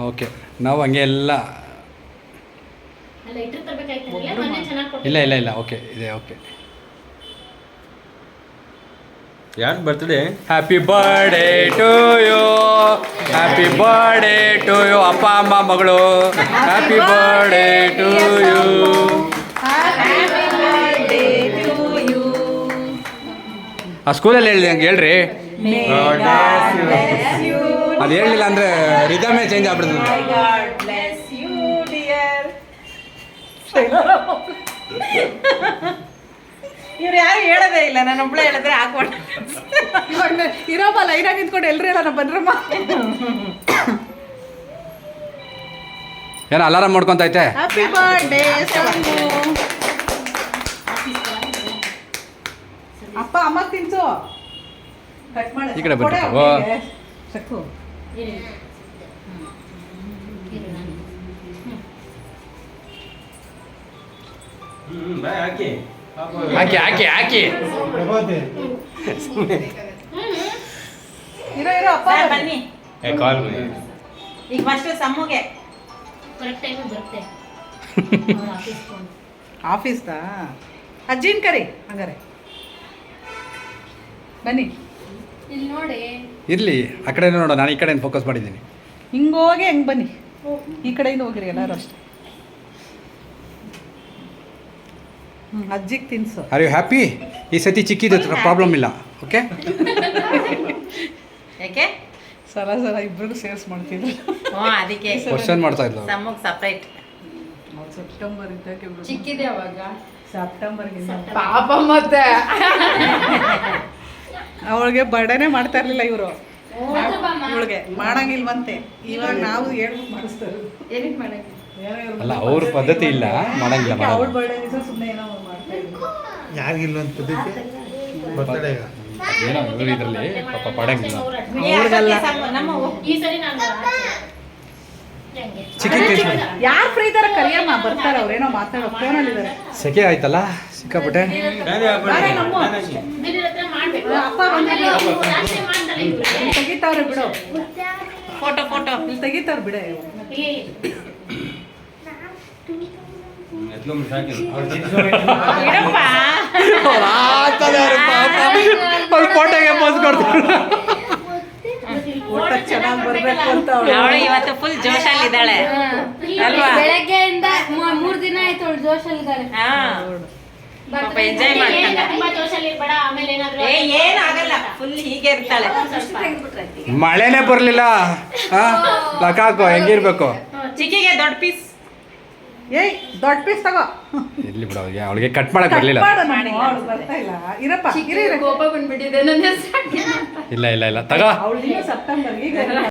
Okay ನಾವು ಹಂಗೆ ಎಲ್ಲ ಇಲ್ಲ ಇಲ್ಲ ಇಲ್ಲ ಓಕೆ ಇದೆ ಓಕೆ. ಯಾರು birthday? Happy birthday to you, happy birthday to you. ಅಪ್ಪ ಅಮ್ಮ ಮಗಳು ಹ್ಯಾಪಿ ಬರ್ಡೇ ಟು ಯು. ಆ ಸ್ಕೂಲಲ್ಲಿ ಹೇಳಿದೆ ಹಂಗೆ ಹೇಳ್ರಿ. ಅದು ಹೇಳಲಿಲ್ಲ ಅಂದರೆ ರಿದಮೇ ಚೇಂಜ್ ಆಗ್ಬಿಡ್ತದೆ. ಇವ್ರು ಯಾರು ಹೇಳೋದೇ ಇಲ್ಲ, ನಾನು ಒಬ್ಳೆ ಹೇಳಿದ್ರೆ ಹಾಕೊಂಡು ಇವಾಗ ಇರೋಮ್ಮ ಲೈನಾಗಿ ನಿಂತ್ಕೊಂಡು ಎಲ್ರು ಹೇಳೋಣ ಬನ್ರಮ್ಮ. ಏನೋ ಅಲಾರಾಮ್ ಮಾಡ್ಕೊಂತೈತೆ. Happy birthday Sangu. ಅಪ್ಪ ಅಮ್ಮ ತಿನ್ಸು. ಕಟ್ ಮಾಡಿ ಈ ಕಡೆ ಬರ್ರಿ. ಸಕ್ಕು ಹಾಕಿ ಹಾಕಿ ಹಾಕಿ ಹಾಕಿ. ಇರೋ ಇರೋ ಅಪ್ಪ ಬನ್ನಿ. ಕಾಲ್ ಈಗ ಫಸ್ಟ್ ಸಮ್ಮಗೆ ಆಫೀಸ್ದಾ ಅಜ್ಜಿನ ಕರಿ ಹಂಗಾರೆ ಬನ್ನಿ. ಇಲ್ಲಿ ನೋಡಿ ಇರಲಿ ಆ ಕಡೆ ನೋಡೋ, ನಾನು ಈ ಕಡೆ ಫೋಕಸ್ ಮಾಡಿದ್ದೀನಿ. ಹಿಂಗೋಗಿ ಹೆಂಗೆ ಬನ್ನಿ, ಈ ಕಡೆಯಿಂದ ಹೋಗಿರಿ ಎಲ್ಲರೂ ಅಷ್ಟೇ. ಅಜ್ಜಿಗೆ ತಿನ್ಸು. Are you happy? ಈ ಸತಿ ಚಿಕ್ಕಿದ ಪ್ರಾಬ್ಲಮ್ ಇಲ್ಲ. ಓಕೆ ಯಾಕೆ? ಸಲ ಇಬ್ಬರಿಗೂ ಸೇರ್ಸ್ ಮಾಡ್ತಿದ್ರು. ಹ್ಞೂ ಅದಕ್ಕೆ ಕ್ವಶನ್ ಮಾಡ್ತಾ ಇದ್ಲು. ಸಮ್ಮಗ್ ಸಪ್ರೇಟ್. ಸೆಪ್ಟೆಂಬರ್ ಇದ್ದಕ್ಕೆ ಚಿಕ್ಕಿದೆ ಅವಾಗ ಸೆಪ್ಟೆಂಬರ್ಗೆ ಪಾಪ ಮತ್ತೆ ಅವಳಿಗೆ ಬರ್ಡೇನೆ ಮಾಡ್ತಾ ಇರ್ಲಿಲ್ಲ ಇವರು. ಇವಳಿಗೆ ಮಾಡಂಗಿಲ್ವಂತೆ. ಇವಾಗ ನಾವು ಹೇಳ್ಬಿಟ್ಟು ಮಾಡಿಸ್ತಾರೆ. ಏನಕ್ಕೆ ಮಾಡಕ್ಕೆ ಅಲ್ಲ ಅವ್ರ ಪದ್ಧತಿ ಇಲ್ಲ, ಮಾಡಂಗಿಲ್ಲ. ಅವಳ ಬರ್ಡೇ ದಿವಸ ಸುಮ್ಮನೆ ಏನೋ ಮಾಡ್ತಾ ಇದ್ರು. ಯಾರಿಗಿಲ್ಲ ಅಂತ ಪದ್ಧತಿ ಬರ್ತಡೇ ಏನೋ ಇವರು ಇದರಲ್ಲಿ ಪಾಪ ಪಡಂಗಿಲ್ಲ. ನಮ್ಮ ಈ ಸರಿ ನಾನು ಚಿಕ್ಕಿ ತಿನ್ಸ್ಬಿಡಿ. ಯಾರು ಫ್ರೀ ಇದಾರೆ ಕರಿಯಮ್ಮ, ಬರ್ತಾರೆ ಅವ್ರೇನೋ ಮಾತಾಡೋ ಫೋನಲ್ಲಿ ಇದಾರೆ. ಸೆಕೆ ಆಯ್ತಲ್ಲ ಸಿಕ್ಕಾಪಟ್ಟೆ. ಅಪ್ಪ ಬಂದಿಲ್ಲ, ತೆಗಿತಾವ್ರೆ ಬಿಡು. ಫೋಟೋ ಇಲ್ಲಿ ತೆಗಿತಾವ್ರೆ ಬಿಡೆ. ಇಡಪ್ಪ. ಫೋಟೋಗೆ ಪೋಸ್ ಕೊಡ್ತಾರೆ. ಊಟ ಚೆನ್ನಾಗಿ ಬರ್ಬೇಕು ಅಂತ ಅವಳು ಇವತ್ತು ಫುಲ್ ಜೋಶಲ್ಲಿ ಇದ್ದಾಳೆ ಅಲ್ವಾ? ಬೆಳಗ್ಗೆಯಿಂದ 3 ದಿನ ಆಯ್ತು ಅವಳು ಜೋಶಲ್ಲಿದ್ದಾಳೆ. ಹಾ ಪಾಪ ಎಂಜಾಯ್ ಮಾಡ್ತಾಳೆ. ತುಂಬಾ ಜೋಶಲ್ಲಿ ಇರ್ಬೇಡ, ಆಮೇಲೆ ಏನಾದ್ರು ಏನು ಆಗಲ್ಲ, ಫುಲ್ ಹೀಗೆ ಇರ್ತಾಳೆ. ಮಳೆನೇ ಬರಲಿಲ್ಲ. ಲಕಾಕೋ ಹೆಂಗಿರ್ಬೇಕು. ಚಿಕ್ಕಿಗೆ ದೊಡ್ಡ ಪೀಸ್. ಏಯ್ ದೊಡ್ಡ ಪೀಸ್ ತಗೋ. ಇರ್ಲಿ ಬಿಡು, ಅವಳಿಗೆ ಕಟ್ ಮಾಡಕ್ ಬರಲಿಲ್ಲ. ಬರ್ತಾ ಇಲ್ಲ. ಇರಪ್ಪ ಕೋಪ ಬಂದ್ಬಿಟ್ಟಿದೆ ನನ್ನ ಇಲ್ಲ ಇಲ್ಲ ಇಲ್ಲ ತಗೋ. ಅವಳು ಸೆಪ್ಟೆಂಬರ್ಗೆ